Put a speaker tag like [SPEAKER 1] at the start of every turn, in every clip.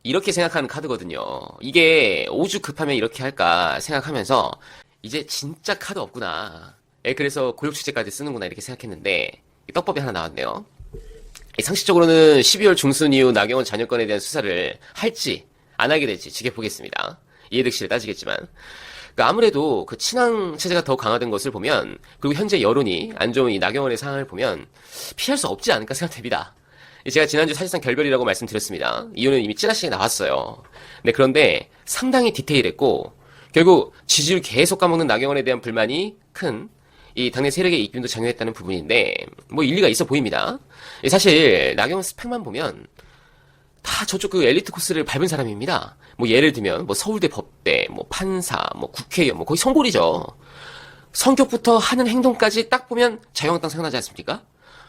[SPEAKER 1] 이렇게 생각하는 카드거든요. 이게 오죽 급하면 이렇게 할까 생각하면서 이제 진짜 카드 없구나. 그래서 고육축제까지 쓰는구나 이렇게 생각했는데 이 떡밥이 하나 나왔네요. 상식적으로는 12월 중순 이후 나경원 자녀권에 대한 수사를 할지 안 하게 될지 지켜보겠습니다. 이해득실을 따지겠지만 아무래도 그 친황 체제가 더 강화된 것을 보면, 그리고 현재 여론이 안 좋은 이 나경원의 상황을 보면 피할 수 없지 않을까 생각됩니다. 제가 지난주 사실상 결별이라고 말씀드렸습니다. 이유는 이미 찌라시에 나왔어요. 네, 그런데 상당히 디테일했고 결국 지지율 계속 까먹는 나경원에 대한 불만이 큰 이 당내 세력의 입김도 작용했다는 부분인데 뭐 일리가 있어 보입니다. 사실 나경원 스펙만 보면 다 저쪽 그 엘리트 코스를 밟은 사람입니다. 뭐 예를 들면 뭐 서울대 법대, 뭐 판사, 뭐 국회의원, 뭐 거의 성골이죠. 성격부터 하는 행동까지 딱 보면 자유한국당 생각나지 않습니까?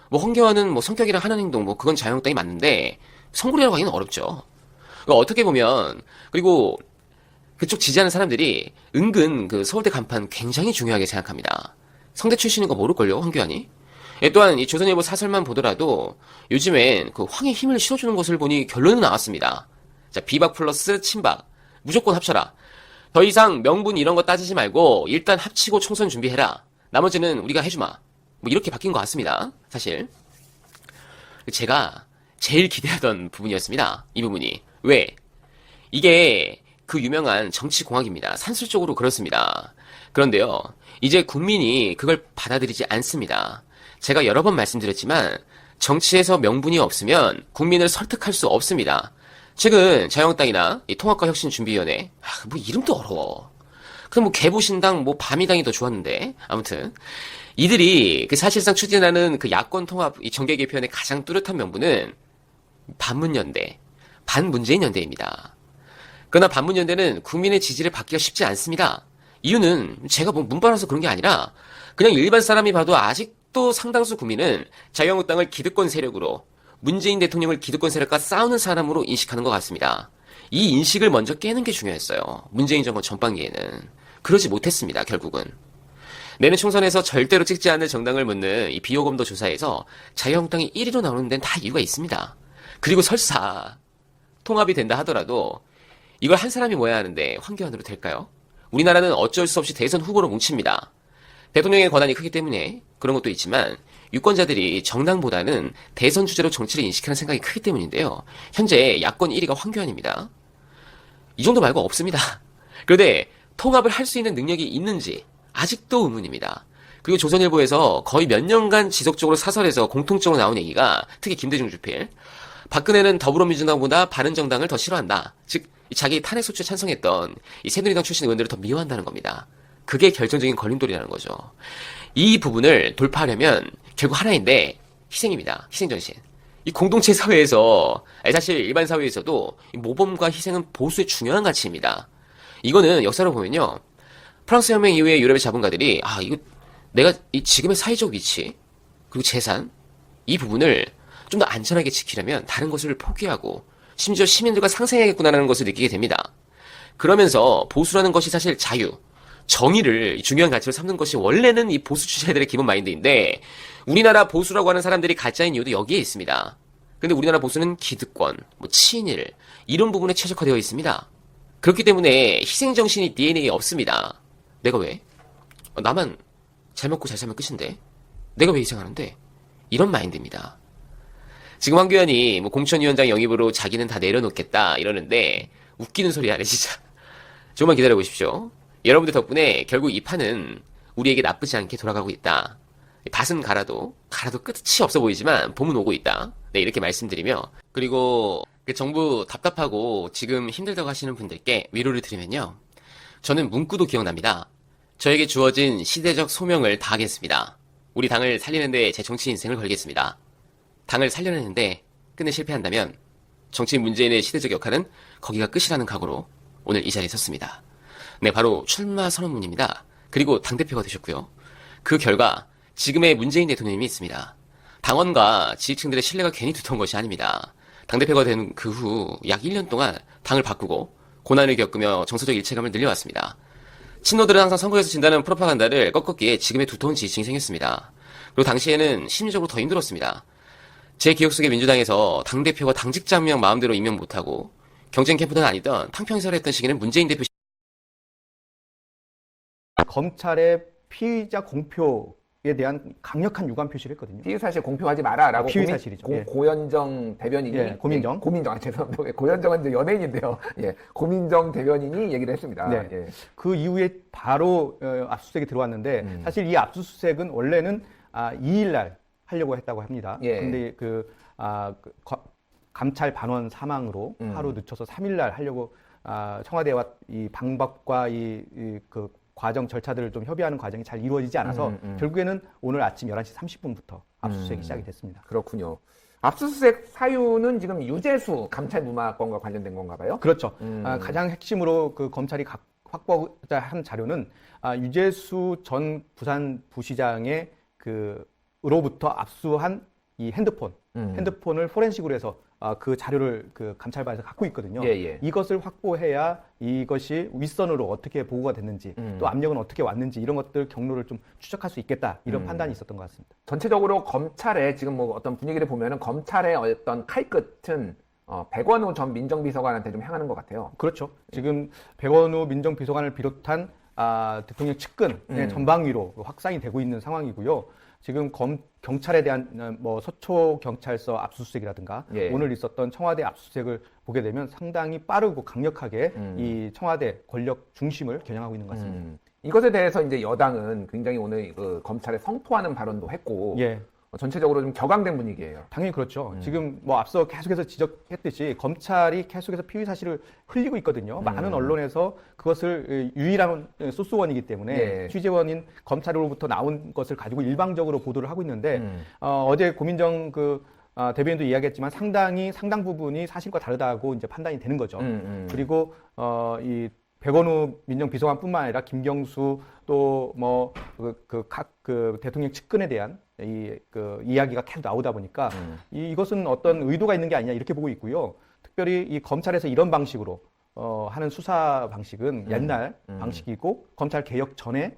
[SPEAKER 1] 뭐 황교안은 뭐 성격이랑 하는 행동, 뭐 그건 자유한국당이 맞는데 성골이라고 하기는 어렵죠. 어떻게 보면 그리고 그쪽 지지하는 사람들이 은근 그 서울대 간판 굉장히 중요하게 생각합니다. 성대 출신인 거 모를걸요, 황교안이? 또한 이 조선일보 사설만 보더라도 요즘엔 그 황의 힘을 실어주는 것을 보니 결론은 나왔습니다. 자, 비박 플러스 친박 무조건 합쳐라. 더 이상 명분 이런 거 따지지 말고 일단 합치고 총선 준비해라. 나머지는 우리가 해주마. 뭐 이렇게 바뀐 것 같습니다. 사실 제가 제일 기대하던 부분이었습니다. 이 부분이. 왜? 이게 그 유명한 정치공학입니다. 산술적으로 그렇습니다. 그런데요, 이제 국민이 그걸 받아들이지 않습니다. 제가 여러 번 말씀드렸지만 정치에서 명분이 없으면 국민을 설득할 수 없습니다. 최근 자유한국당이나 이 통합과혁신준비위원회, 뭐 이름도 어려워. 그럼 뭐 개보신당, 뭐 바미당이 더 좋았는데 아무튼 이들이 그 사실상 추진하는 그 야권 통합 이 정계 개편의 가장 뚜렷한 명분은 반문연대, 반문재인연대입니다. 그러나 반문연대는 국민의 지지를 받기가 쉽지 않습니다. 이유는 제가 뭐 문바라서 그런 게 아니라 그냥 일반 사람이 봐도 아직도 상당수 국민은 자유한국당을 기득권 세력으로, 문재인 대통령을 기득권 세력과 싸우는 사람으로 인식하는 것 같습니다. 이 인식을 먼저 깨는 게 중요했어요. 문재인 정권 전반기에는. 그러지 못했습니다, 결국은. 내년 총선에서 절대로 찍지 않을 정당을 묻는 이 비호검도 조사에서 자유한국당이 1위로 나오는 데는 다 이유가 있습니다. 그리고 설사 통합이 된다 하더라도 이걸 한 사람이 모아야 하는데 황교안으로 될까요? 우리나라는 어쩔 수 없이 대선 후보로 뭉칩니다. 대통령의 권한이 크기 때문에 그런 것도 있지만 유권자들이 정당보다는 대선 주제로 정치를 인식하는 생각이 크기 때문인데요. 현재 야권 1위가 황교안입니다. 이 정도 말고 없습니다. 그런데 통합을 할 수 있는 능력이 있는지 아직도 의문입니다. 그리고 조선일보에서 거의 몇 년간 지속적으로 사설에서 공통적으로 나온 얘기가, 특히 김대중 주필, 박근혜는 더불어민주당보다 바른정당을 더 싫어한다. 즉 자기 탄핵 소추에 찬성했던 이 새누리당 출신 의원들을 더 미워한다는 겁니다. 그게 결정적인 걸림돌이라는 거죠. 이 부분을 돌파하려면 결국 하나인데 희생입니다. 희생정신. 이 공동체 사회에서, 사실 일반 사회에서도 모범과 희생은 보수의 중요한 가치입니다. 이거는 역사를 보면요, 프랑스 혁명 이후에 유럽의 자본가들이 이거 내가 이 지금의 사회적 위치 그리고 재산 이 부분을 좀 더 안전하게 지키려면 다른 것을 포기하고 심지어 시민들과 상생해야겠구나라는 것을 느끼게 됩니다. 그러면서 보수라는 것이 사실 자유, 정의를 중요한 가치로 삼는 것이 원래는 이 보수 주체들의 기본 마인드인데 우리나라 보수라고 하는 사람들이 가짜인 이유도 여기에 있습니다. 근데 우리나라 보수는 기득권, 뭐 친일 이런 부분에 최적화되어 있습니다. 그렇기 때문에 희생정신이 DNA에 없습니다. 내가 왜? 나만 잘 먹고 잘 살면 끝인데 내가 왜 희생하는데? 이런 마인드입니다. 지금 황교안이 뭐 공천위원장 영입으로 자기는 다 내려놓겠다 이러는데 웃기는 소리 하네 진짜. 조금만 기다려보십시오. 여러분들 덕분에 결국 이 판은 우리에게 나쁘지 않게 돌아가고 있다. 밭은 갈아도 끝이 없어 보이지만 봄은 오고 있다. 네, 이렇게 말씀드리며, 그리고 그 정부 답답하고 지금 힘들다고 하시는 분들께 위로를 드리면요, 저는 문구도 기억납니다. 저에게 주어진 시대적 소명을 다하겠습니다. 우리 당을 살리는데 제 정치 인생을 걸겠습니다. 당을 살려내는데 끝내 실패한다면 정치인 문재인의 시대적 역할은 거기가 끝이라는 각오로 오늘 이 자리에 섰습니다. 네, 바로 출마 선언문입니다. 그리고 당대표가 되셨고요. 그 결과 지금의 문재인 대통령님이 있습니다. 당원과 지지층들의 신뢰가 괜히 두터운 것이 아닙니다. 당대표가 된 그 후 약 1년 동안 당을 바꾸고 고난을 겪으며 정서적 일체감을 늘려왔습니다. 친노들은 항상 선거에서 진다는 프로파간다를 꺾었기에 지금의 두터운 지지층이 생겼습니다. 그리고 당시에는 심리적으로 더 힘들었습니다. 제 기억 속에 민주당에서 당대표가 당직자 한 명 마음대로 임명 못하고 경쟁 캠프든 아니든 탕평사를 했던 시기는 문재인 대표
[SPEAKER 2] 검찰의 피의자 공표에 대한 강력한 유감 표시를 했거든요.
[SPEAKER 3] 피의 사실 공표하지 마라라고
[SPEAKER 2] 피의 사실이죠. 예.
[SPEAKER 3] 고현정 대변인이
[SPEAKER 2] 고민정.
[SPEAKER 3] 고민정 죄송합니다. 고현정은 이제 연예인인데요. 예. 고민정 대변인이 얘기를 했습니다.
[SPEAKER 2] 네.
[SPEAKER 3] 예.
[SPEAKER 2] 그 이후에 바로 압수수색이 들어왔는데 사실 이 압수수색은 원래는 2일 날 하려고 했다고 합니다.
[SPEAKER 3] 예.
[SPEAKER 2] 근데 감찰 반원 사망으로 하루 늦춰서 3일 날 하려고 청와대와 이 방법과 그 과정 절차들을 좀 협의하는 과정이 잘 이루어지지 않아서 결국에는 오늘 아침 11시 30분부터 압수수색이 시작이 됐습니다.
[SPEAKER 3] 그렇군요. 압수수색 사유는 지금 유재수 감찰 무마건과 관련된 건가 봐요?
[SPEAKER 2] 그렇죠. 가장 핵심으로 그 검찰이 확보하고자 한 자료는 유재수 전 부산부시장의 으로부터 압수한 이 핸드폰을 포렌식으로 해서 그 자료를 그 감찰반에서 갖고 있거든요.
[SPEAKER 3] 예, 예.
[SPEAKER 2] 이것을 확보해야 이것이 윗선으로 어떻게 보고가 됐는지 또 압력은 어떻게 왔는지 이런 것들 경로를 좀 추적할 수 있겠다 이런 판단이 있었던 것 같습니다.
[SPEAKER 3] 전체적으로 검찰의 지금 뭐 어떤 분위기를 보면은 검찰의 어떤 칼끝은 백원우 전 민정비서관한테 좀 향하는 것 같아요.
[SPEAKER 2] 그렇죠. 지금 백원우 민정비서관을 비롯한 대통령 측근의 전방위로 확산이 되고 있는 상황이고요. 지금 경찰에 대한 뭐 서초경찰서 압수수색이라든가
[SPEAKER 3] 예.
[SPEAKER 2] 오늘 있었던 청와대 압수수색을 보게 되면 상당히 빠르고 강력하게 이 청와대 권력 중심을 겨냥하고 있는 것 같습니다.
[SPEAKER 3] 이것에 대해서 이제 여당은 굉장히 오늘 그 검찰에 성토하는 발언도 했고
[SPEAKER 2] 예.
[SPEAKER 3] 전체적으로 좀 격앙된 분위기예요.
[SPEAKER 2] 당연히 그렇죠. 지금 뭐 앞서 계속해서 지적했듯이 검찰이 계속해서 피의 사실을 흘리고 있거든요. 많은 언론에서 그것을 유일한 소스원이기 때문에
[SPEAKER 3] 예.
[SPEAKER 2] 취재원인 검찰로부터 나온 것을 가지고 일방적으로 보도를 하고 있는데 어제 고민정 대변인도 이야기했지만 상당 부분이 사실과 다르다고 이제 판단이 되는 거죠. 그리고 이 백원우 민정비서관뿐만 아니라 김경수 또 뭐 각 대통령 측근에 대한 이야기가 계속 나오다 보니까 이것은 어떤 의도가 있는 게 아니냐 이렇게 보고 있고요. 특별히 이 검찰에서 이런 방식으로 하는 수사 방식은 옛날 방식이고 검찰 개혁 전에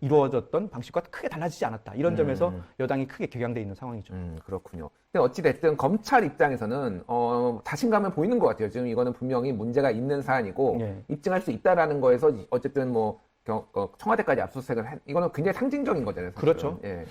[SPEAKER 2] 이루어졌던 방식과 크게 달라지지 않았다. 이런 점에서 여당이 크게 격양돼 있는 상황이죠.
[SPEAKER 3] 그렇군요. 근데 어찌됐든 검찰 입장에서는 자신감을 보이는 것 같아요. 지금 이거는 분명히 문제가 있는 사안이고
[SPEAKER 2] 예.
[SPEAKER 3] 입증할 수 있다라는 거에서 어쨌든 뭐 청와대까지 압수수색을 이거는 굉장히 상징적인 거잖아요. 사실은.
[SPEAKER 2] 그렇죠.
[SPEAKER 3] 예.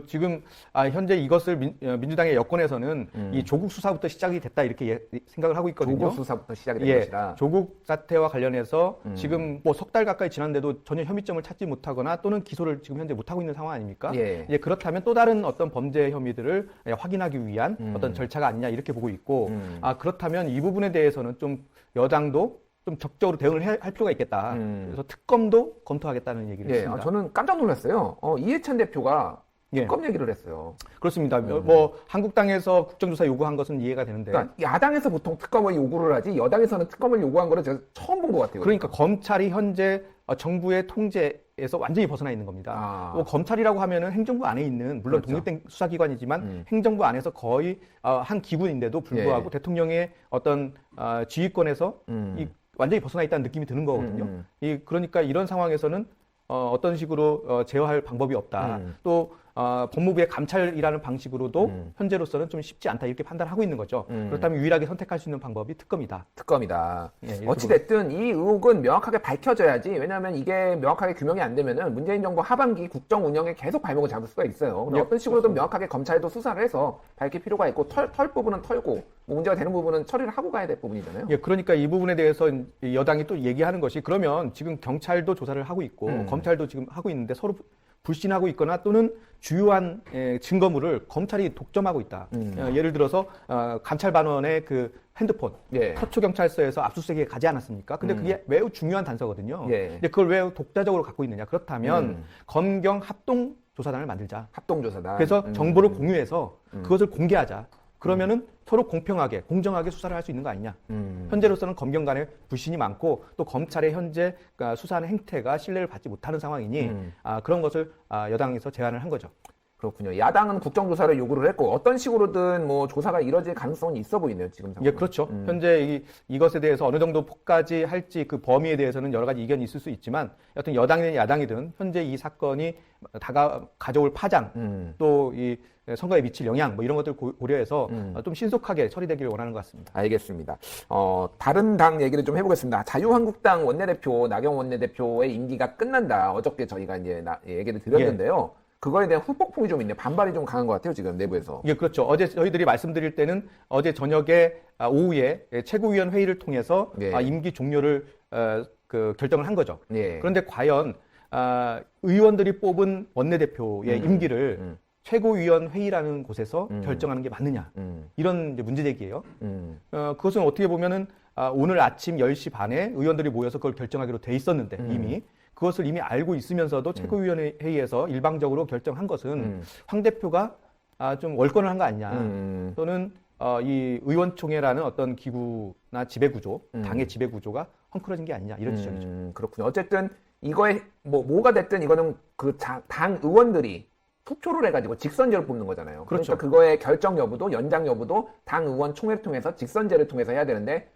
[SPEAKER 2] 지금 현재 이것을 민주당의 여권에서는 이 조국 수사부터 시작이 됐다 이렇게 생각을 하고 있거든요.
[SPEAKER 3] 조국 수사부터 시작이 된
[SPEAKER 2] 예,
[SPEAKER 3] 것이다.
[SPEAKER 2] 조국 사태와 관련해서 지금 뭐 석 달 가까이 지났는데도 전혀 혐의점을 찾지 못하거나 또는 기소를 지금 현재 못하고 있는 상황 아닙니까?
[SPEAKER 3] 예.
[SPEAKER 2] 이제 그렇다면 또 다른 어떤 범죄 혐의들을 확인하기 위한 어떤 절차가 아니냐 이렇게 보고 있고 그렇다면 이 부분에 대해서는 좀 여당도 좀 적극적으로 대응을 할 필요가 있겠다. 그래서 특검도 검토하겠다는 얘기를
[SPEAKER 3] 예.
[SPEAKER 2] 했습니다.
[SPEAKER 3] 저는 깜짝 놀랐어요. 이해찬 대표가
[SPEAKER 2] 예.
[SPEAKER 3] 특검 얘기를 했어요.
[SPEAKER 2] 그렇습니다. 뭐 한국당에서 국정조사 요구한 것은 이해가 되는데
[SPEAKER 3] 그러니까 야당에서 보통 특검을 요구를 하지 여당에서는 특검을 요구한 거를 제가 처음 본 것 같아요.
[SPEAKER 2] 그러니까 검찰이 현재 정부의 통제에서 완전히 벗어나 있는 겁니다. 뭐 검찰이라고 하면은 행정부 안에 있는 물론
[SPEAKER 3] 그렇죠.
[SPEAKER 2] 독립된 수사기관이지만 행정부 안에서 거의 한 기구인데도 불구하고
[SPEAKER 3] 예.
[SPEAKER 2] 대통령의 어떤 지휘권에서 완전히 벗어나 있다는 느낌이 드는 거거든요. 그러니까 이런 상황에서는 어떤 식으로 제어할 방법이 없다. 또 법무부의 감찰이라는 방식으로도 현재로서는 좀 쉽지 않다 이렇게 판단하고 있는 거죠. 그렇다면 유일하게 선택할 수 있는 방법이 특검이다.
[SPEAKER 3] 특검이다.
[SPEAKER 2] 예,
[SPEAKER 3] 어찌됐든 이 의혹은 명확하게 밝혀져야지. 왜냐하면 이게 명확하게 규명이 안 되면은 문재인 정부 하반기 국정 운영에 계속 발목을 잡을 수가 있어요. 근데
[SPEAKER 2] 예,
[SPEAKER 3] 어떤 식으로든 명확하게 검찰도 수사를 해서 밝힐 필요가 있고 털 부분은 털고 뭐 문제가 되는 부분은 처리를 하고 가야 될 부분이잖아요.
[SPEAKER 2] 예, 그러니까 이 부분에 대해서 여당이 또 얘기하는 것이 그러면 지금 경찰도 조사를 하고 있고 검찰도 지금 하고 있는데 서로 불신하고 있거나 또는 주요한 증거물을 검찰이 독점하고 있다. 예를 들어서 감찰반원의 그 핸드폰
[SPEAKER 3] 예.
[SPEAKER 2] 서초경찰서에서 압수수색에 가지 않았습니까? 근데 그게 매우 중요한 단서거든요.
[SPEAKER 3] 예.
[SPEAKER 2] 근데 그걸 왜 독자적으로 갖고 있느냐? 그렇다면 검경 합동 조사단을 만들자.
[SPEAKER 3] 합동조사다.
[SPEAKER 2] 그래서 정보를 공유해서 그것을 공개하자. 그러면은 서로 공평하게, 공정하게 수사를 할 수 있는 거 아니냐. 현재로서는 검경 간에 불신이 많고 또 검찰의 현재 수사하는 행태가 신뢰를 받지 못하는 상황이니 그런 것을 여당에서 제안을 한 거죠.
[SPEAKER 3] 그렇군요. 야당은 국정조사를 요구를 했고 어떤 식으로든 뭐 조사가 이뤄질 가능성은 있어 보이네요. 지금 상황.
[SPEAKER 2] 예, 그렇죠. 현재 이것에 대해서 어느 정도 폭까지 할지 그 범위에 대해서는 여러 가지 이견이 있을 수 있지만 여튼 여당이든 야당이든 현재 이 사건이 가져올 파장 또 이 선거에 미칠 영향 뭐 이런 것들 고려해서 좀 신속하게 처리되기를 원하는 것 같습니다.
[SPEAKER 3] 알겠습니다. 다른 당 얘기를 좀 해보겠습니다. 자유한국당 원내대표 나경원 원내대표의 임기가 끝난다. 어저께 저희가 이제 얘기를 드렸는데요. 그거에 대한 후폭풍이 좀 있네. 반발이 좀 강한 것 같아요. 지금 내부에서.
[SPEAKER 2] 예, 그렇죠. 어제 저희들이 말씀드릴 때는 어제 저녁에 오후에 최고위원 회의를 통해서
[SPEAKER 3] 예.
[SPEAKER 2] 임기 종료를 결정을 한 거죠.
[SPEAKER 3] 예.
[SPEAKER 2] 그런데 과연 의원들이 뽑은 원내대표의 임기를 최고위원 회의라는 곳에서 결정하는 게 맞느냐 이런 이제 문제 제기예요. 그것은 어떻게 보면은 오늘 아침 10시 반에 의원들이 모여서 그걸 결정하기로 돼 있었는데 그것을 이미 알고 있으면서도 최고위원 회의에서 일방적으로 결정한 것은 황 대표가 좀 월권을 한 거 아니냐 또는 이 의원총회라는 어떤 기구나 지배구조, 당의 지배구조가 헝클어진 게 아니냐 이런 지적이죠.
[SPEAKER 3] 그렇군요. 어쨌든 이거에 뭐가 됐든 이거는 그 당 의원들이 투표를 해가지고 직선제로 뽑는 거잖아요.
[SPEAKER 2] 그렇죠.
[SPEAKER 3] 그러니까 그거의 결정 여부도 연장 여부도 당 의원 총회를 통해서 직선제를 통해서 해야 되는데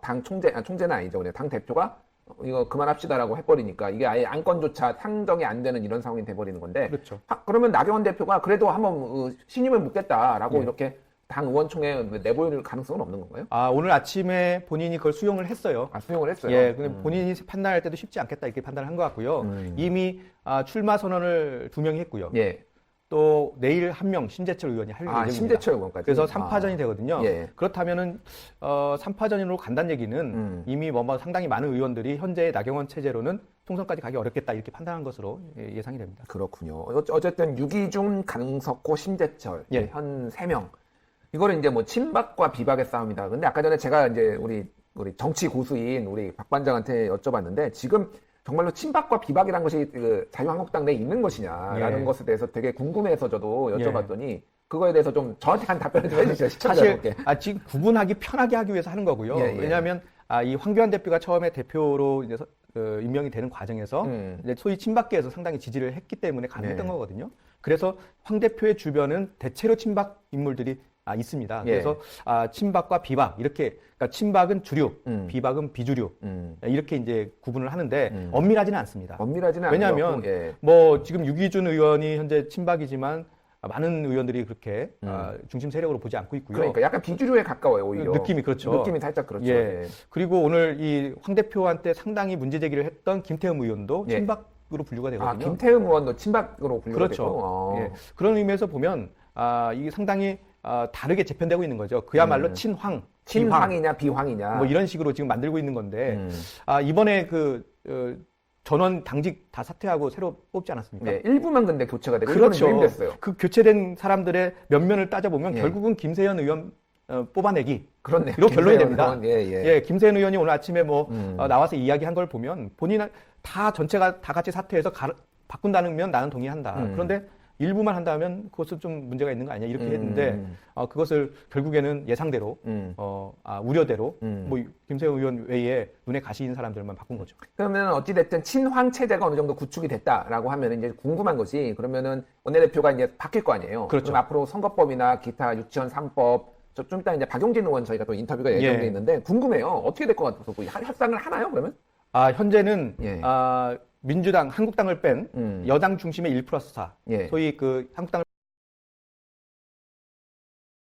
[SPEAKER 3] 당 총재는 아니죠. 당 대표가 이거 그만합시다라고 해버리니까 이게 아예 안건조차 상정이 안 되는 이런 상황이 돼버리는 건데.
[SPEAKER 2] 그렇죠.
[SPEAKER 3] 그러면 나경원 대표가 그래도 한번 신임을 묻겠다라고 이렇게 당 의원총회 내보일 가능성은 없는 건가요?
[SPEAKER 2] 오늘 아침에 본인이 그걸 수용을 했어요.
[SPEAKER 3] 수용을 했어요.
[SPEAKER 2] 예, 근데 본인이 판단할 때도 쉽지 않겠다 이렇게 판단을 한 것 같고요. 이미 출마 선언을 2명이 했고요.
[SPEAKER 3] 예.
[SPEAKER 2] 또 내일 한 명 신재철 의원이 할 예정입니다.
[SPEAKER 3] 신재철 의원까지.
[SPEAKER 2] 그래서 3파전이 되거든요.
[SPEAKER 3] 예.
[SPEAKER 2] 그렇다면은 3파전으로 간다는 얘기는 이미 상당히 많은 의원들이 현재의 나경원 체제로는 총선까지 가기 어렵겠다 이렇게 판단한 것으로 예상이 됩니다.
[SPEAKER 3] 그렇군요. 어쨌든 유기준, 강석호, 신재철
[SPEAKER 2] 예.
[SPEAKER 3] 현 3명. 이거는 이제 뭐 친박과 비박의 싸움이다. 근데 아까 전에 제가 이제 우리 정치 고수인 우리 박 반장한테 여쭤봤는데 지금 정말로 친박과 비박이라는 것이 그 자유한국당 내에 있는 것이냐라는 것에 대해서 되게 궁금해서 저도 여쭤봤더니 그거에 대해서 좀 저한테 한 답변을 좀 해주세요.
[SPEAKER 2] 사실 지금 구분하기 편하게 하기 위해서 하는 거고요. 왜냐하면 이 황교안 대표가 처음에 대표로 이제 임명이 되는 과정에서 이제 소위 친박계에서 상당히 지지를 했기 때문에 가능했던 거거든요. 그래서 황 대표의 주변은 대체로 친박 인물들이 있습니다. 그래서 친박과 비박 이렇게 그러니까 친박은 주류, 비박은 비주류 이렇게 이제 구분을 하는데 엄밀하지는 않습니다.
[SPEAKER 3] 엄밀하지는
[SPEAKER 2] 왜냐하면 뭐 지금 유기준 의원이 현재 친박이지만 많은 의원들이 그렇게 중심 세력으로 보지 않고 있고요.
[SPEAKER 3] 그러니까 약간 비주류에 가까워요 오히려.
[SPEAKER 2] 느낌이 그렇죠.
[SPEAKER 3] 느낌이 살짝 그렇죠.
[SPEAKER 2] 예. 그리고 오늘 이 황 대표한테 상당히 문제 제기를 했던 김태흠 의원도 친박으로 분류가 되거든요.
[SPEAKER 3] 김태흠 의원도 친박으로 분류가
[SPEAKER 2] 그렇죠.
[SPEAKER 3] 되고.
[SPEAKER 2] 예. 그런 의미에서 보면 이게 상당히 다르게 재편되고 있는 거죠. 그야말로
[SPEAKER 3] 친황이냐 비황이냐
[SPEAKER 2] 뭐 이런 식으로 지금 만들고 있는 건데 이번에 전원 당직 다 사퇴하고 새로 뽑지 않았습니까?
[SPEAKER 3] 네, 일부만 근데 교체가 되고
[SPEAKER 2] 그렇죠.
[SPEAKER 3] 힘들었어요.
[SPEAKER 2] 그 교체된 사람들의 면면을 따져보면 결국은 김세현 의원 뽑아내기
[SPEAKER 3] 그렇네요.
[SPEAKER 2] 이로 결론이 됩니다.
[SPEAKER 3] 예.
[SPEAKER 2] 김세현 의원이 오늘 아침에 나와서 이야기한 걸 보면 본인은 다 전체가 다 같이 사퇴해서 바꾼다면 나는 동의한다. 그런데 일부만 한다면 그것은 좀 문제가 있는 거 아니냐 이렇게 했는데 그것을 결국에는 예상대로 우려대로 뭐 김세현 의원 외에 눈에 가시인 사람들만 바꾼 거죠.
[SPEAKER 3] 그러면 어찌 됐든 친황 체제가 어느 정도 구축이 됐다라고 하면 이제 궁금한 것이 그러면은 원내대표가 이제 바뀔 거 아니에요.
[SPEAKER 2] 그렇죠.
[SPEAKER 3] 그럼 앞으로 선거법이나 기타 유치원 3법 좀 이따 이제 박용진 의원 저희가 또 인터뷰가 예정돼 있는데 궁금해요. 어떻게 될 것 같아서 협상을 하나요 그러면?
[SPEAKER 2] 현재는 민주당, 한국당을 뺀 여당 중심의 1+4 소위 그 한국당을